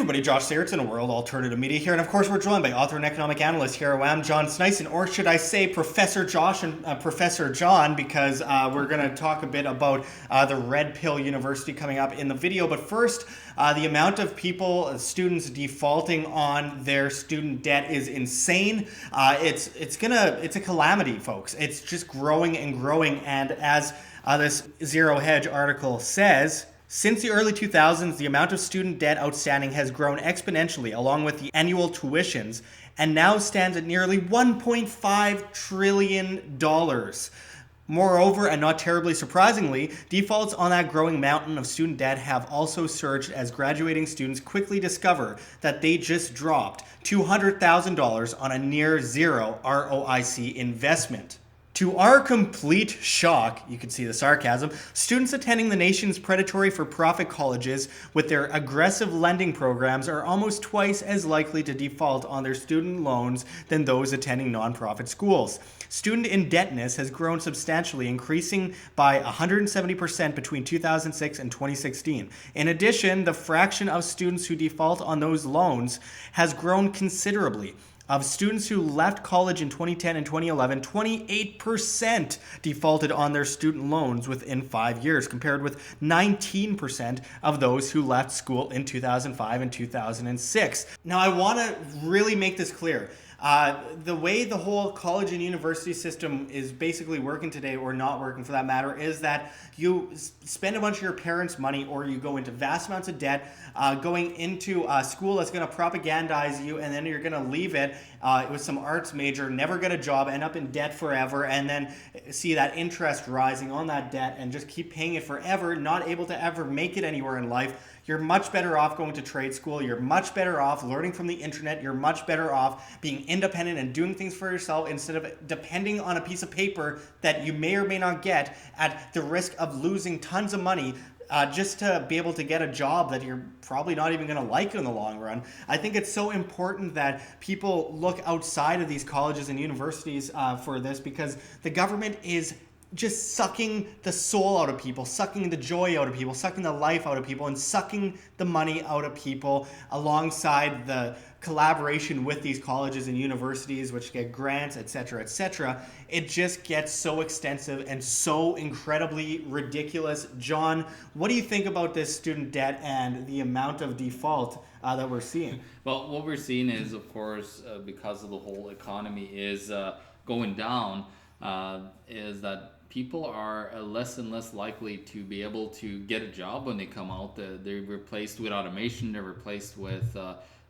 everybody, Josh Sigurdson, a World Alternative Media here, and of course we're joined by author and economic analyst here at John Sneisen, or should I say Professor Josh and Professor John, because we're going to talk a bit about the Red Pill University coming up in the video. But first, the amount of people, students defaulting on their student debt is insane. It's a calamity, folks. It's just growing and growing, and as this Zero Hedge article says, since the early 2000s, the amount of student debt outstanding has grown exponentially along with the annual tuitions and now stands at nearly $1.5 trillion. Moreover, and not terribly surprisingly, defaults on that growing mountain of student debt have also surged as graduating students quickly discover that they just dropped $200,000 on a near zero ROIC investment. To our complete shock, you can see the sarcasm, students attending the nation's predatory for-profit colleges with their aggressive lending programs are almost twice as likely to default on their student loans than those attending nonprofit schools. Student indebtedness has grown substantially, increasing by 170% between 2006 and 2016. In addition, the fraction of students who default on those loans has grown considerably. Of students who left college in 2010 and 2011, 28% defaulted on their student loans within 5 years, compared with 19% of those who left school in 2005 and 2006. Now, I want to really make this clear. The way the whole college and university system is basically working today, or not working for that matter, is that you spend a bunch of your parents' money, or you go into vast amounts of debt, going into a school that's going to propagandize you, and then you're going to leave it with some arts major, never get a job, end up in debt forever, and then see that interest rising on that debt and just keep paying it forever, not able to ever make it anywhere in life. You're much better off going to trade school. You're much better off learning from the internet. You're much better off being independent and doing things for yourself instead of depending on a piece of paper that you may or may not get at the risk of losing tons of money just to be able to get a job that you're probably not even going to like in the long run. I think it's so important that people look outside of these colleges and universities for this, because the government is just sucking the soul out of people, sucking the joy out of people, sucking the life out of people, and sucking the money out of people alongside the collaboration with these colleges and universities, which get grants, etc., etc. It just gets so extensive and so incredibly ridiculous. John, what do you think about this student debt and the amount of default that we're seeing? Well, what we're seeing is, of course, because of the whole economy is going down, is that people are less and less likely to be able to get a job when they come out. They're replaced with automation, they're replaced with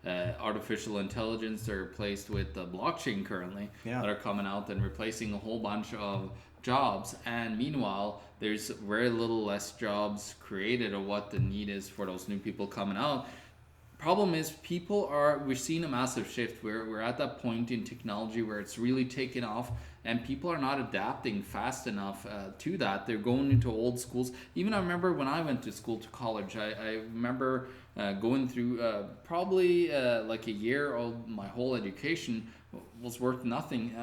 artificial intelligence, they're replaced with blockchain currently that are coming out and replacing a whole bunch of jobs. And meanwhile, there's very little less jobs created, or what the need is for those new people coming out. Problem is, we're seeing a massive shift where we're at that point in technology where it's really taken off, and people are not adapting fast enough to that. They're going into old schools. Even I remember when I went to school, to college, I remember going through probably like a year of my whole education was worth nothing.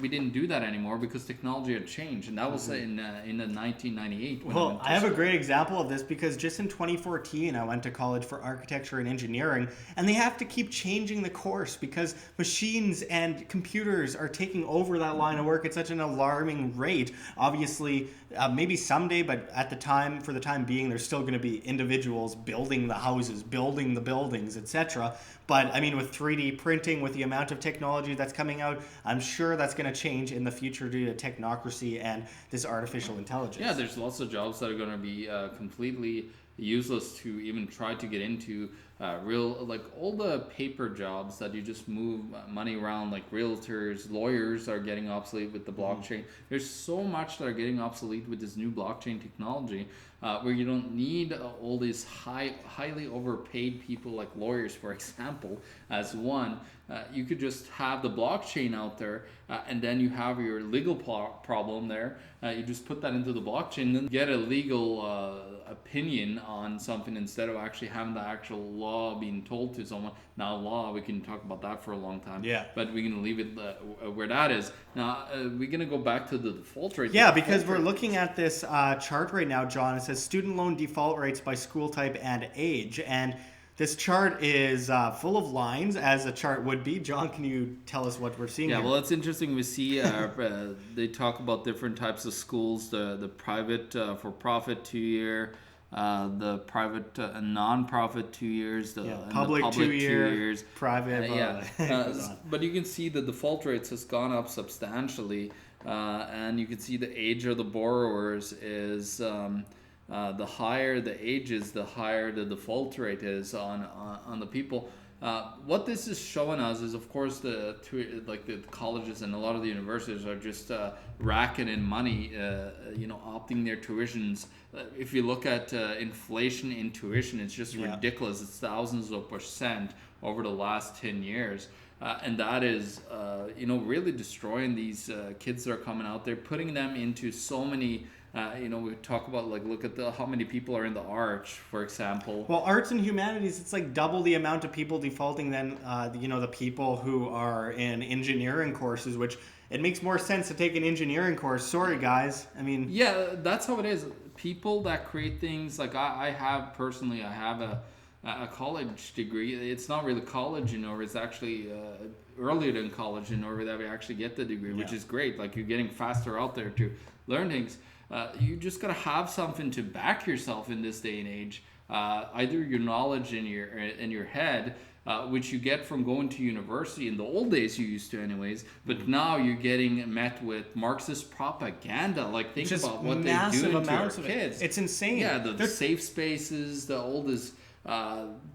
We didn't do that anymore because technology had changed, and that was in 1998. Well, I have a great example of this, because just in 2014 I went to college for architecture and engineering, and they have to keep changing the course because machines and computers are taking over that line of work at such an alarming rate. Obviously, maybe someday, but at the time, for the time being, there's still going to be individuals building the houses, building the buildings, etc. But I mean, with 3D printing, with the amount of technology that's coming out, I'm sure that's going to change in the future due to technocracy and this artificial intelligence. Yeah, there's lots of jobs that are going to be completely useless to even try to get into. Like all the paper jobs that you just move money around, like realtors, lawyers, are getting obsolete with the blockchain. There's so much that are getting obsolete with this new blockchain technology, where you don't need all these highly overpaid people like lawyers, for example, as one. You could just have the blockchain out there, and then you have your legal problem there. You just put that into the blockchain and get a legal opinion on something instead of actually having the actual law being told to someone. Now, law, we can talk about that for a long time. Yeah. But we're going to leave it where that is. Now, we're going to go back to the default rate. Yeah, because we're looking at this chart right now, John. It says student loan default rates by school type and age. And This chart is full of lines, as a chart would be. John, can you tell us what we're seeing Yeah, here? well, it's interesting. We see they talk about different types of schools: the private for-profit 2 year, the private and non-profit 2 years, and Public, the public 2 year, 2 years. private. Yeah, It goes on. but you can see the default rates has gone up substantially, and you can see the age of the borrowers is. The higher the age is, the higher the default rate is on the people. What this is showing us is, of course, the colleges and a lot of the universities are just racking in money, opting their tuitions. If you look at inflation in tuition, it's just ridiculous. It's thousands of % over the last 10 years. And that is, really destroying these kids that are coming out there, putting them into so many. We talk about look at how many people are in the arts, for example. Well, arts and humanities, it's like double the amount of people defaulting than the people who are in engineering courses, which it makes more sense to take an engineering course. Sorry, guys. I mean, yeah, that's how it is. People that create things like I have personally, I have a college degree. It's not really college in Norway. It's actually earlier than college in Norway that we actually get the degree, which is great. Like, you're getting faster out there to learn things. You just gotta have something to back yourself in this day and age. Either your knowledge in your head, which you get from going to university. In the old days, you used to, anyways. But now you're getting met with Marxist propaganda. Like, think just about what they're doing to our kids. It's insane. Yeah, the safe spaces, the oldest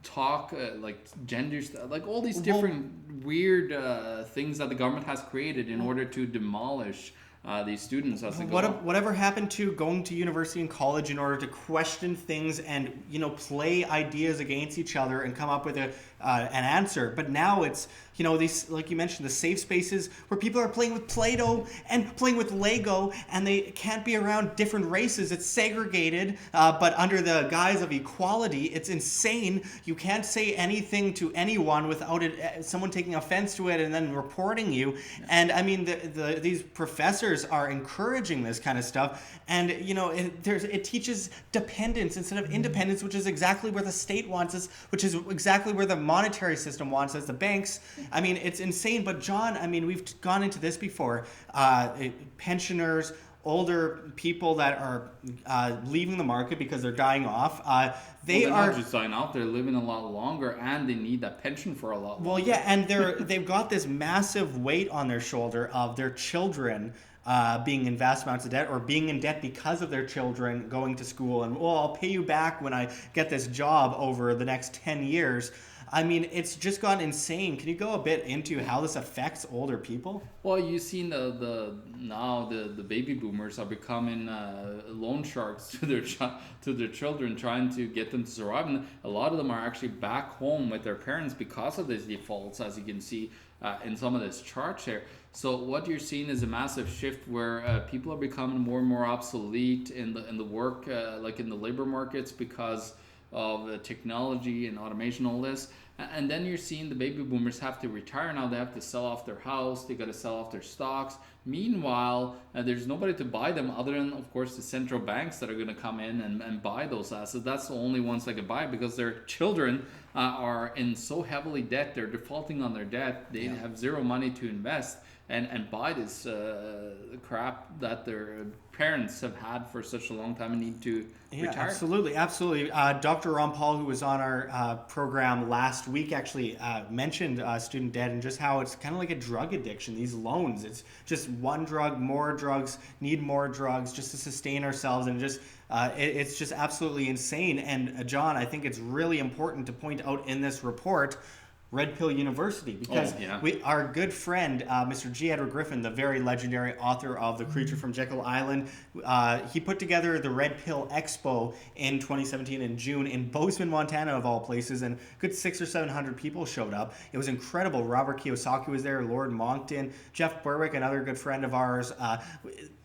talk, like gender stuff, like all these different weird things that the government has created in order to demolish these students as they go on. Whatever happened to going to university and college in order to question things and play ideas against each other and come up with an answer? But now it's these, like you mentioned, the safe spaces where people are playing with Play-Doh and playing with Lego, and they can't be around different races. It's segregated, but under the guise of equality. It's insane. You can't say anything to anyone without someone taking offense to it and then reporting you. Yeah. And I mean, these professors are encouraging this kind of stuff, and it teaches dependence instead of independence, which is exactly where the state wants us, which is exactly where the monetary system wants us, the banks. I mean, it's insane. But John, I mean, we've gone into this before. Pensioners, older people that are leaving the market because they're dying off. They're not just dying off; they're living a lot longer, and they need that pension for a lot longer. Well, yeah, and they've got this massive weight on their shoulder of their children being in vast amounts of debt, or being in debt because of their children going to school, and I'll pay you back when I get this job over the next 10 years. I mean, it's just gone insane. Can you go a bit into how this affects older people? Well, you've seen the baby boomers are becoming loan sharks to their children, trying to get them to survive, and a lot of them are actually back home with their parents because of these defaults, as you can see in some of this charts here. So what you're seeing is a massive shift where people are becoming more and more obsolete in the work, like in the labor markets, because of the technology and automation, all this. And then you're seeing the baby boomers have to retire now. They have to sell off their house. They got to sell off their stocks. Meanwhile, there's nobody to buy them other than, of course, the central banks that are going to come in and buy those assets. That's the only ones that can buy, because their children are in so heavily debt. They're defaulting on their debt. They have zero money to invest and buy this crap that their parents have had for such a long time and need to retire. Absolutely. Dr. Ron Paul, who was on our program last week, actually mentioned student debt and just how it's kind of like a drug addiction. These loans, it's just one drug, more drugs, need more drugs just to sustain ourselves, and just it's just absolutely insane. And John, I think it's really important to point out in this report Red Pill University, because our good friend, Mr. G. Edward Griffin, the very legendary author of The Creature from Jekyll Island, he put together the Red Pill Expo in 2017 in June in Bozeman, Montana, of all places, and a good 600 or 700 people showed up. It was incredible. Robert Kiyosaki was there, Lord Monckton, Jeff Berwick, another good friend of ours.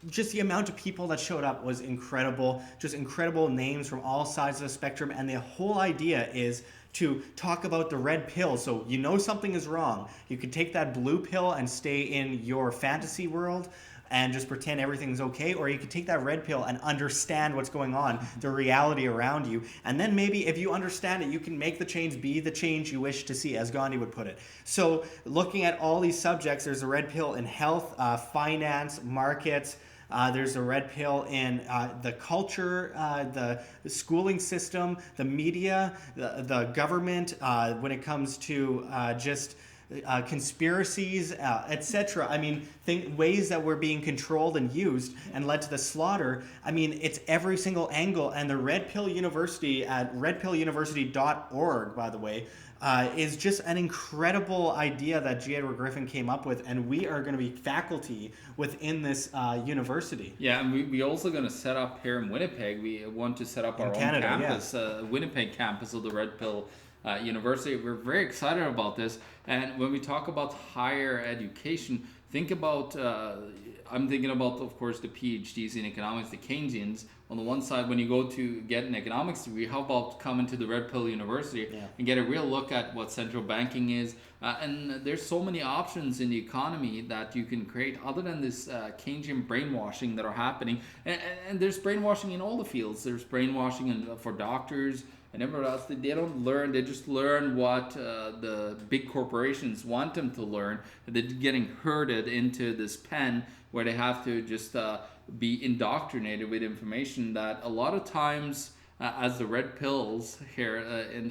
Just the amount of people that showed up was incredible. Just incredible names from all sides of the spectrum, and the whole idea is to talk about the red pill. So something is wrong. You could take that blue pill and stay in your fantasy world, and just pretend everything's okay, or you could take that red pill and understand what's going on, the reality around you, and then maybe if you understand it, you can make the change be the change you wish to see, as Gandhi would put it. So looking at all these subjects, there's a red pill in health, finance, markets. There's a red pill in the culture, the schooling system, the media, the government, when it comes to just conspiracies, etc. I mean, ways that we're being controlled and used and led to the slaughter. I mean, it's every single angle. And the Red Pill University at redpilluniversity.org, by the way, is just an incredible idea that G. Edward Griffin came up with, and we are going to be faculty within this university. Yeah, and we also going to set up here in Winnipeg. We want to set up our own campus, Winnipeg campus of the Red Pill University. We're very excited about this. And when we talk about higher education, think about, I'm thinking about, of course, the PhDs in economics, the Keynesians. On the one side, when you go to get an economics degree, how about coming to the Red Pill University and get a real look at what central banking is? And there's so many options in the economy that you can create other than this Keynesian brainwashing that are happening. And there's brainwashing in all the fields. There's brainwashing for doctors and everyone else. They don't learn, they just learn what the big corporations want them to learn. They're getting herded into this pen where they have to just be indoctrinated with information that a lot of times, as the red pills here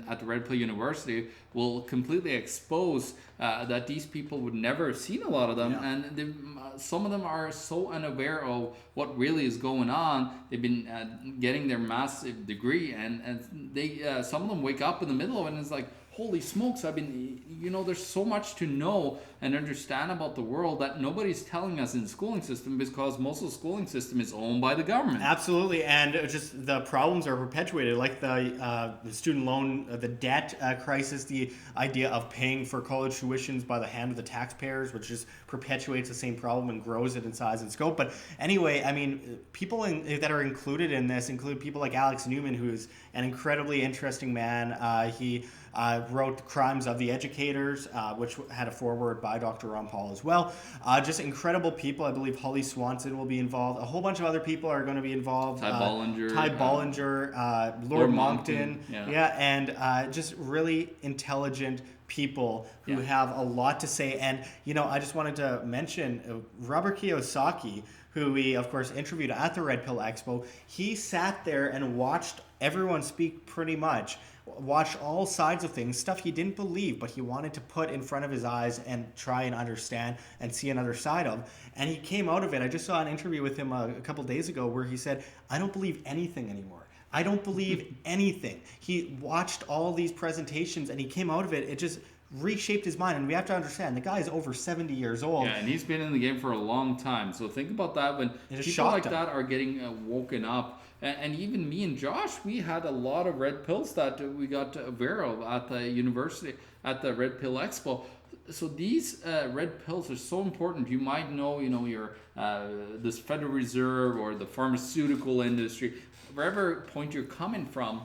at the Red Pill University, will completely expose that these people would never have seen a lot of them. And some of them are so unaware of what really is going on. They've been getting their massive degree, and they some of them wake up in the middle of it and it's like, holy smokes, there's so much to know and understand about the world that nobody's telling us in the schooling system, because most of the schooling system is owned by the government. Absolutely, and just the problems are perpetuated, like the student loan, the debt crisis, the idea of paying for college tuitions by the hand of the taxpayers, which just perpetuates the same problem and grows it in size and scope. But anyway, I mean, people that are included in this include people like Alex Newman, who's an incredibly interesting man. He wrote Crimes of the Educators, which had a foreword by Dr. Ron Paul as well. Just incredible people. I believe Holly Swanson will be involved. A whole bunch of other people are going to be involved. Ty Bollinger, Lord Monckton. Yeah, and just really intelligent people who have a lot to say. And, I just wanted to mention Robert Kiyosaki, who we, of course, interviewed at the Red Pill Expo. He sat there and watched everyone speak pretty much, watched all sides of things, stuff he didn't believe, but he wanted to put in front of his eyes and try and understand and see another side of. And he came out of it. I just saw an interview with him a couple days ago where he said, I don't believe anything anymore. I don't believe anything. He watched all these presentations and he came out of it. It just reshaped his mind. And we have to understand, the guy is over 70 years old. Yeah, and he's been in the game for a long time. So think about that when people like that are getting woken up. And even me and Josh, we had a lot of red pills that we got aware of at the university, at the Red Pill Expo. So these red pills are so important. You might know, your this Federal Reserve or the pharmaceutical industry, wherever point you're coming from,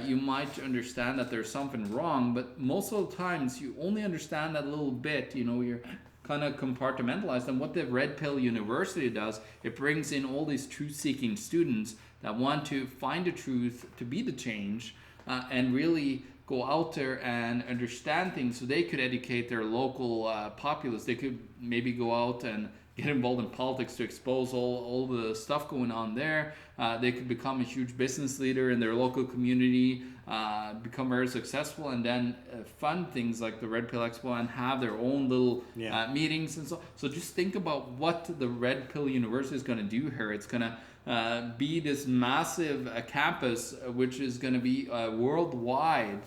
you might understand that there's something wrong. But most of the times, you only understand that little bit. You're kind of compartmentalized. And what the Red Pill University does, it brings in all these truth-seeking students that want to find the truth, to be the change, and really go out there and understand things so they could educate their local populace. They could maybe go out and get involved in politics to expose all the stuff going on there. They could become a huge business leader in their local community, become very successful, and then fund things like the Red Pill Expo and have their own little meetings and so. So just think about what the Red Pill University is going to do here. It's going to be this massive campus, which is going to be worldwide,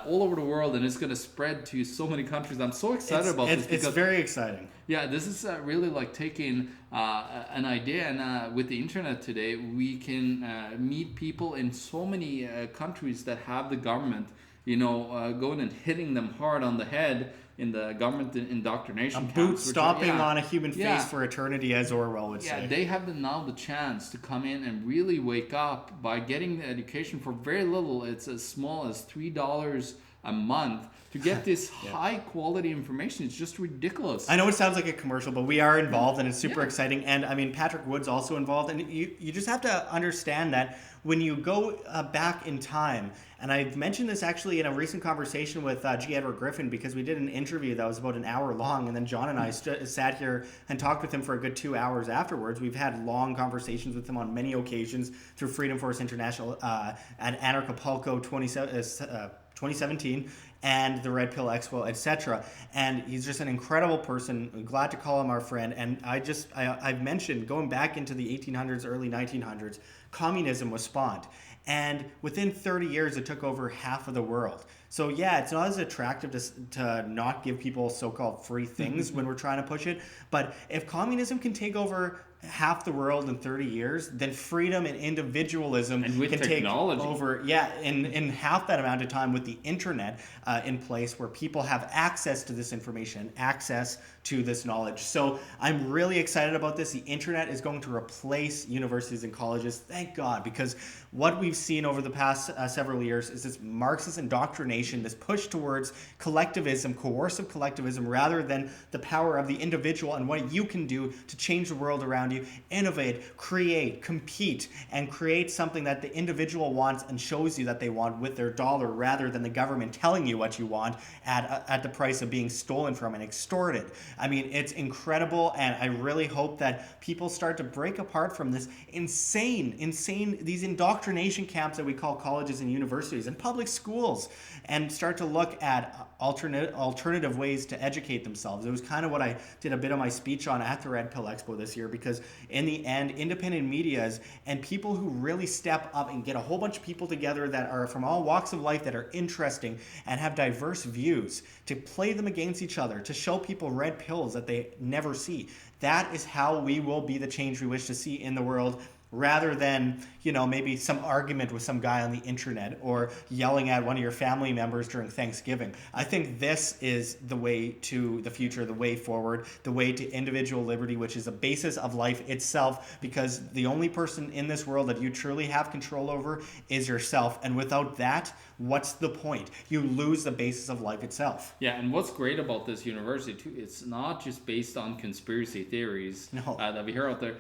all over the world, and it's going to spread to so many countries. I'm so excited about this. It's very exciting. Yeah, this is really like taking an idea, and with the internet today, we can meet people in so many countries that have the government, going and hitting them hard on the head in the government indoctrination camps. Boot stomping on a human face for eternity, as Orwell would say. Yeah, they have now the chance to come in and really wake up by getting the education for very little. It's as small as $3 a month to get this high quality information. It's just ridiculous. I know it sounds like a commercial, but we are involved and it's super Yeah. exciting. And I mean, Patrick Wood's also involved. And you just have to understand that when you go back in time, and I've mentioned this actually in a recent conversation with G. Edward Griffin, because we did an interview that was about an hour long, and then John and I sat here and talked with him for a good 2 hours afterwards. We've had long conversations with him on many occasions through Freedom Force International at Anarchapulco 2017 and the Red Pill Expo, etc. And he's just an incredible person. I'm glad to call him our friend. And I've mentioned going back into the 1800s, early 1900s, communism was spawned. And within 30 years, it took over half of the world. So yeah, it's not as attractive to not give people so-called free things when we're trying to push it. But if communism can take over half the world in 30 years, then freedom and individualism And with can technology. take over, in half that amount of time with the internet in place, where people have access to this information, access to this knowledge. So I'm really excited about this. The internet is going to replace universities and colleges, thank God, because what we've seen over the past several years is this Marxist indoctrination, this push towards collectivism, coercive collectivism, rather than the power of the individual and what you can do to change the world around you, innovate, create, compete, and create something that the individual wants and shows you that they want with their dollar, rather than the government telling you what you want at the price of being stolen from and extorted. I mean, it's incredible, and I really hope that people start to break apart from this insane, these indoctrination camps that we call colleges and universities and public schools, and start to look at alternative ways to educate themselves. It was kind of what I did a bit of my speech on at the Red Pill Expo this year, because in the end, independent medias and people who really step up and get a whole bunch of people together that are from all walks of life, that are interesting and have diverse views, to play them against each other, to show people red pills that they never see. That is how we will be the change we wish to see in the world, rather than, maybe some argument with some guy on the internet or yelling at one of your family members during Thanksgiving. I think this is the way to the future, the way forward, the way to individual liberty, which is the basis of life itself, because the only person in this world that you truly have control over is yourself. And without that, what's the point? You lose the basis of life itself. Yeah, and what's great about this university too, it's not just based on conspiracy theories that we hear out there.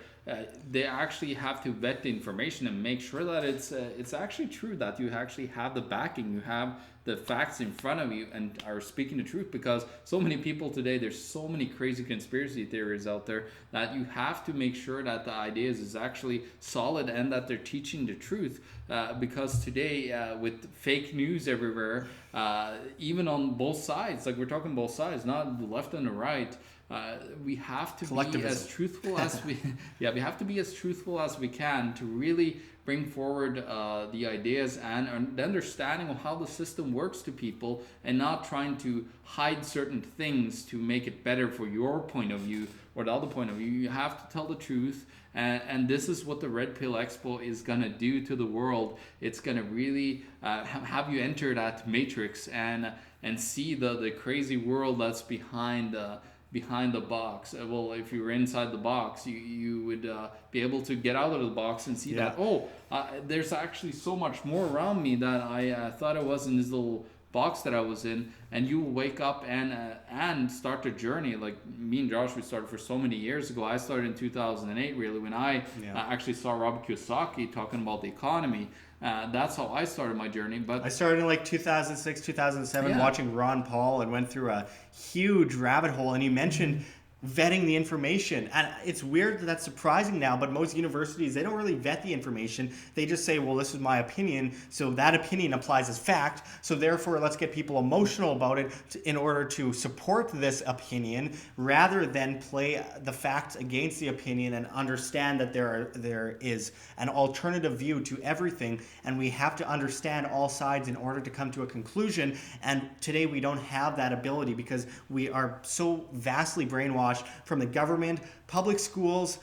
They actually have to vet the information and make sure that it's actually true, that you actually have the backing, you have the facts in front of you and are speaking the truth. Because so many people today, there's so many crazy conspiracy theories out there, that you have to make sure that the ideas is actually solid and that they're teaching the truth. Because today, with fake news everywhere, even on both sides, like we're talking both sides, not the left and the right, we have to be as truthful as we have to be as truthful as we can to really bring forward the ideas and the understanding of how the system works to people, and not trying to hide certain things to make it better for your point of view or the other point of view. You have to tell the truth, and this is what the Red Pill Expo is going to do to the world. It's going to really have you enter that matrix and see the crazy world that's behind the box. Well, if you were inside the box, you would be able to get out of the box and see that, there's actually so much more around me that I thought I was in this little box that I was in. And you will wake up and start a journey. Like me and Josh, we started for so many years ago. I started in 2008, really, when I actually saw Robert Kiyosaki talking about the economy. That's how I started my journey. But I started in like 2006, 2007, watching Ron Paul, and went through a huge rabbit hole. And he mentioned vetting the information, and it's weird that's surprising now, but most universities, they don't really vet the information. They just say, well, this is my opinion, so that opinion applies as fact, so therefore let's get people emotional about it in order to support this opinion, rather than play the facts against the opinion and understand that there is an alternative view to everything, and we have to understand all sides in order to come to a conclusion. And today we don't have that ability, because we are so vastly brainwashed from the government, public schools,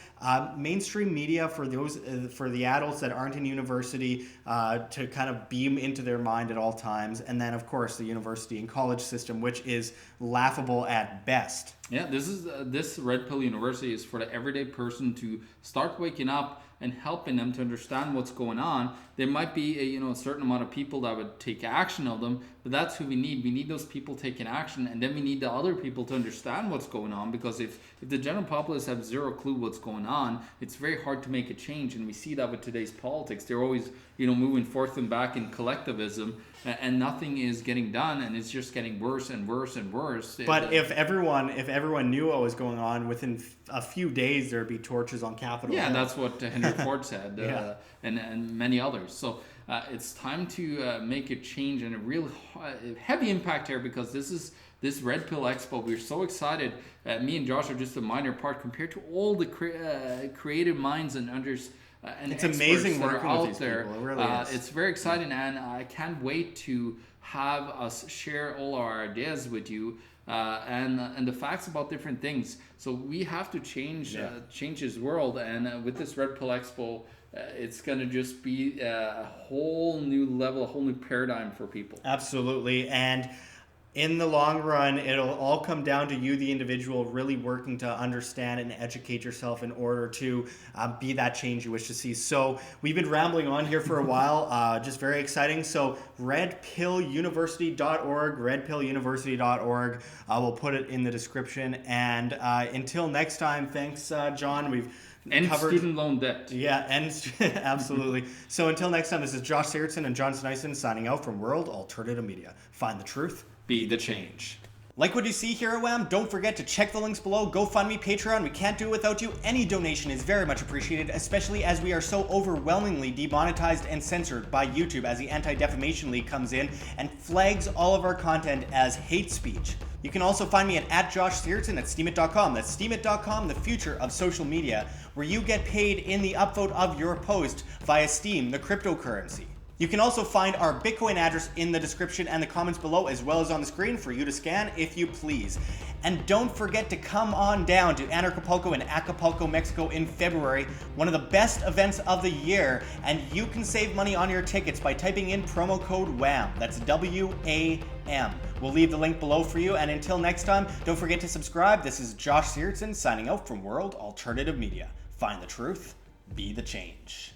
mainstream media for the adults that aren't in university, to kind of beam into their mind at all times, and then of course the university and college system, which is laughable at best. Yeah, this Red Pill University is for the everyday person to start waking up and helping them to understand what's going on. There might be a certain amount of people that would take action of them, but that's who we need. We need those people taking action, and then we need the other people to understand what's going on, because if the general populace have zero clue what's going on, it's very hard to make a change. And we see that with today's politics. They're always moving forth and back in collectivism, and nothing is getting done, and it's just getting worse and worse and worse. But if everyone knew what was going on, within a few days there'd be torches on Capitol Hill. That's what Henry Ford said, and many others. So it's time to make a change, and a real heavy impact here, because this Red Pill Expo, we're so excited. Me and Josh are just a minor part compared to all the creative minds and it's amazing working out with these there. people. It really is. It's very exciting, and I can't wait to have us share all our ideas with you, and the facts about different things. So we have to change this world, and with this Red Pill Expo, it's going to just be a whole new level, a whole new paradigm for people. Absolutely. And in the long run, it'll all come down to you, the individual, really working to understand and educate yourself in order to be that change you wish to see. So we've been rambling on here for a while, just very exciting. So redpilluniversity.org, redpilluniversity.org. We'll put it in the description. And until next time, thanks, John. We've covered student loan debt. Yeah, absolutely. So until next time, this is Josh Sigurdson and John Sneisen signing out from World Alternative Media. Find the truth. Be the change. Like what you see here at WHAM? Don't forget to check the links below. GoFundMe, Patreon. We can't do it without you. Any donation is very much appreciated, especially as we are so overwhelmingly demonetized and censored by YouTube as the Anti-Defamation League comes in and flags all of our content as hate speech. You can also find me at Josh Sigurdson at steemit.com. That's steemit.com, the future of social media, where you get paid in the upvote of your post via Steem, the cryptocurrency. You can also find our Bitcoin address in the description and the comments below, as well as on the screen for you to scan if you please. And don't forget to come on down to Anarchapulco in Acapulco, Mexico in February, one of the best events of the year, and you can save money on your tickets by typing in promo code WHAM. That's WAM. We'll leave the link below for you, and until next time, don't forget to subscribe. This is Josh Sigurdson signing out from World Alternative Media. Find the truth, be the change.